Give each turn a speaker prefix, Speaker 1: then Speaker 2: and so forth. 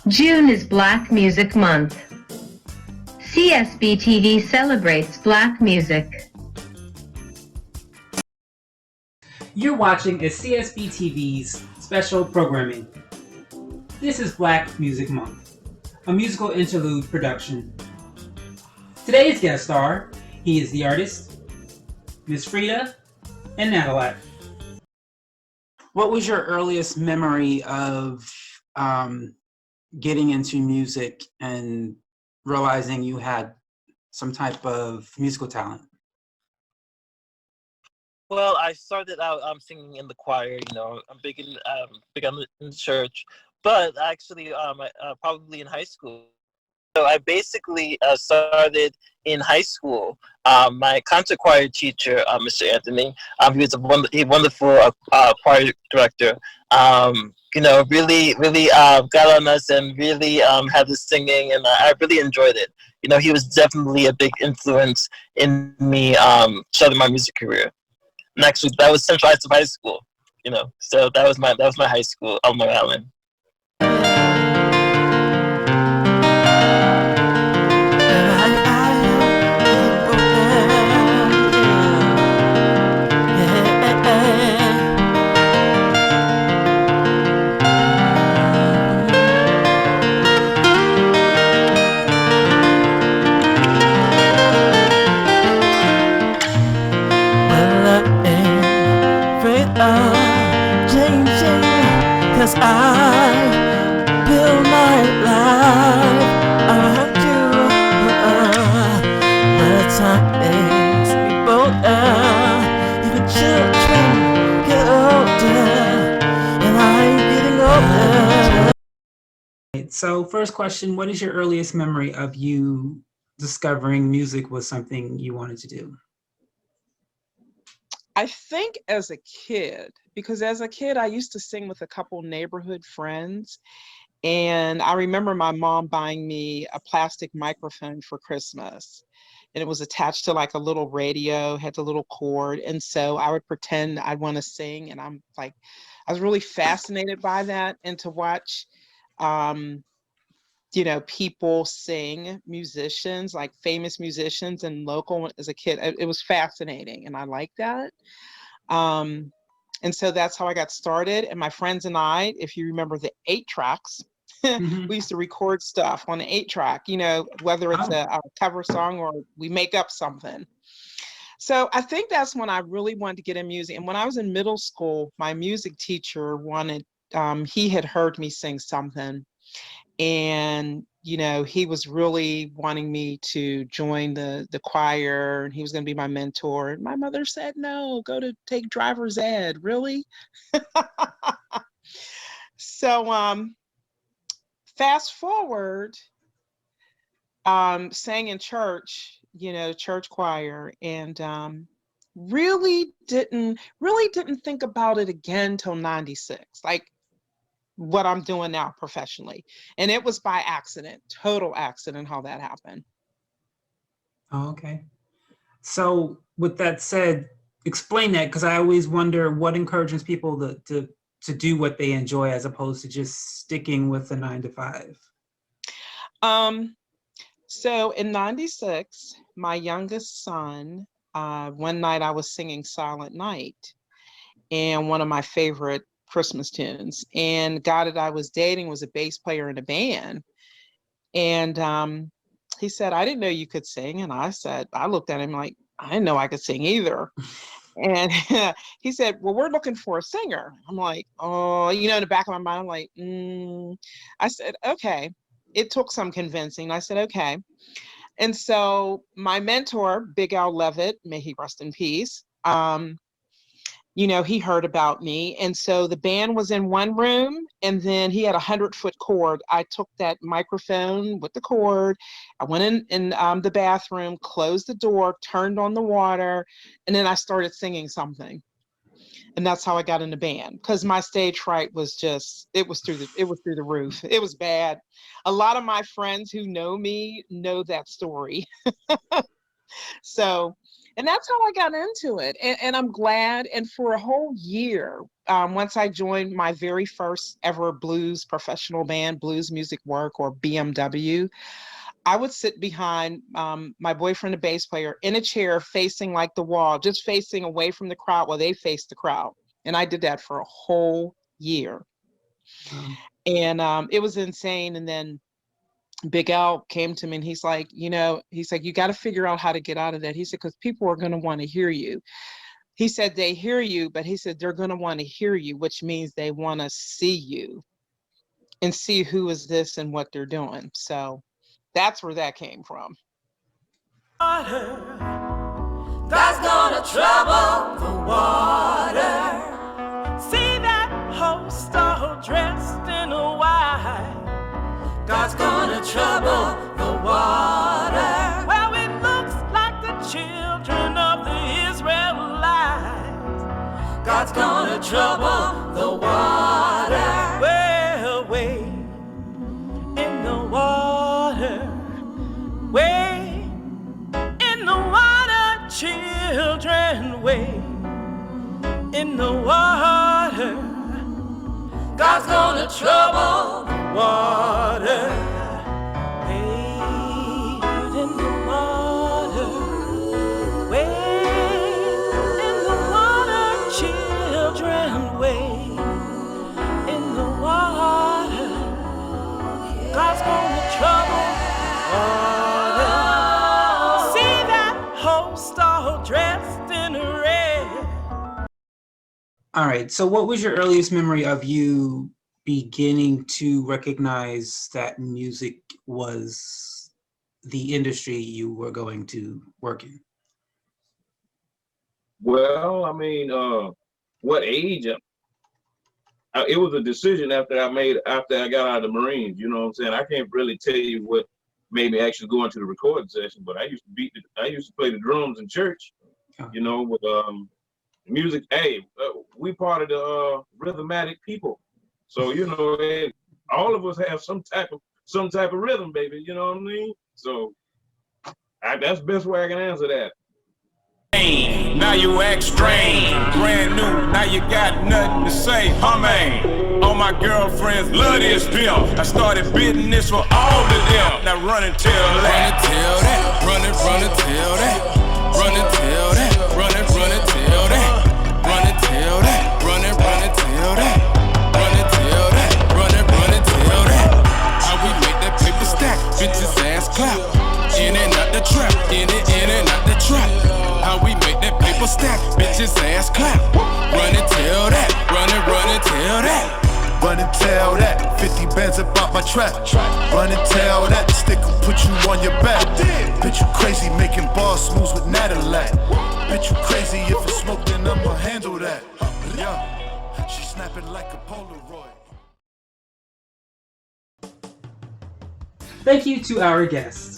Speaker 1: June is Black Music Month. CSB TV celebrates Black music.
Speaker 2: You're watching a CSB TV's special programming. This is Black Music Month, a musical interlude production. Today's guest star, He is the Artist, Miss Freddye, and NATALAC.
Speaker 3: What was your earliest memory of getting into music and realizing you had some type of musical talent?
Speaker 4: Well, I started out singing in the choir. I'm big in church, but actually, probably in high school. So I basically started in high school. My concert choir teacher, Mr. Anthony, he was a wonderful choir director. Really got on us and really had us singing, and I really enjoyed it. He was definitely a big influence in me starting my music career. And actually, that was Central Heights of High School. So that was my high school on Long Island.
Speaker 5: Cause I build my life around you. The time makes me bolder. Even children get older, and I'm getting older.
Speaker 2: So first question, what is your earliest memory of you discovering music was something you wanted to do?
Speaker 6: I think as a kid, because as a kid, I used to sing with a couple neighborhood friends. And I remember my mom buying me a plastic microphone for Christmas. And it was attached to like a little radio, had the little cord. And so I would pretend I want to sing. And I was really fascinated by that. And to watch, people sing, musicians, like famous musicians and local as a kid, it was fascinating. And I liked that. And so that's how I got started. And my friends and I, if you remember the 8-tracks, we used to record stuff on the 8-track, whether it's a cover song or we make up something. So I think that's when I really wanted to get in music. And when I was in middle school, my music teacher he had heard me sing something. And, he was really wanting me to join the choir, and he was going to be my mentor. And my mother said, no, go to take driver's ed. Really? So fast forward, sang in church, church choir, and really didn't think about it again till 96. Like, what I'm doing now professionally. And it was by accident, total accident, how that happened.
Speaker 2: Oh, okay. So with that said, explain that, because I always wonder what encourages people to do what they enjoy as opposed to just sticking with the 9 to 5.
Speaker 6: So in 96, my youngest son, one night I was singing Silent Night, and one of my favorite Christmas tunes, and the guy that I was dating was a bass player in a band. And he said, I didn't know you could sing. And I looked at him like, I didn't know I could sing either. And he said, well, we're looking for a singer. I'm like, oh, in the back of my mind, I'm like, I said, okay. It took some convincing. I said, okay. And so my mentor, Big Al Levitt, may he rest in peace, he heard about me. And so the band was in one room, and then he had a 100-foot cord. I took that microphone with the cord. I went in the bathroom, closed the door, turned on the water, and then I started singing something. And that's how I got in the band, because my stage fright was it was through the roof. It was bad. A lot of my friends who know me know that story. So And that's how I got into it. And I'm glad. And for a whole year, once I joined my very first ever blues professional band, Blues Music Work, or BMW, I would sit behind my boyfriend, a bass player, in a chair facing like the wall, just facing away from the crowd while they faced the crowd. And I did that for a whole year. And it was insane. And then Big Al came to me and he's like, you got to figure out how to get out of that. He said, because people are going to want to hear you. He said, they hear you, but he said, they're going to want to hear you, which means they want to see you and see who is this and what they're doing. So that's where that came from.
Speaker 5: Water, God's gonna trouble the water. See that host all dressed in white. God's gonna trouble the water. Well, it looks like the children of the Israelites. God's gonna trouble the water. Well, wait in the water. Wait in the water, children. Wait in the water. God's gonna trouble the water. Wait in the water. Wait in the water, children. Wait in the water. God's gonna trouble water. See that host all dressed in red.
Speaker 3: All right, so what was your earliest memory of you beginning to recognize that music was the industry you were going to work in?
Speaker 7: Well, I mean, what age? It was a decision after I got out of the Marines. You know what I'm saying? I can't really tell you what made me actually go into the recording session, but I used to play the drums in church. You know, with music. Hey, we part of the rhythmatic people, so you know, all of us have some type of rhythm, baby. You know what I mean? So that's the best way I can answer that.
Speaker 8: Now you act strange, brand new, now you got nothing to say, man. All my girlfriends love this bill. I started bidding this for all of them. Now run and tell that. Run and tell that. Run and tell that. Run and tell that. Run and tell that. Run and tell that. Run and tell that. Run and tell that. Run and tell that. How we make that paper stack, bitches ass clap. In and out the trap, in and out the trap. How we make that paper stack, bitches ass clap. Run and tell that, run and tell that.
Speaker 9: Run and tell that, 50 bands about my trap. Run and tell that, stick will put you on your back. Bitch, you crazy making boss moves with NATALAC. Bitch, you crazy if it's smoke, then I'ma handle that. Yeah, she snapping like a Polaroid.
Speaker 2: Thank you to our guests.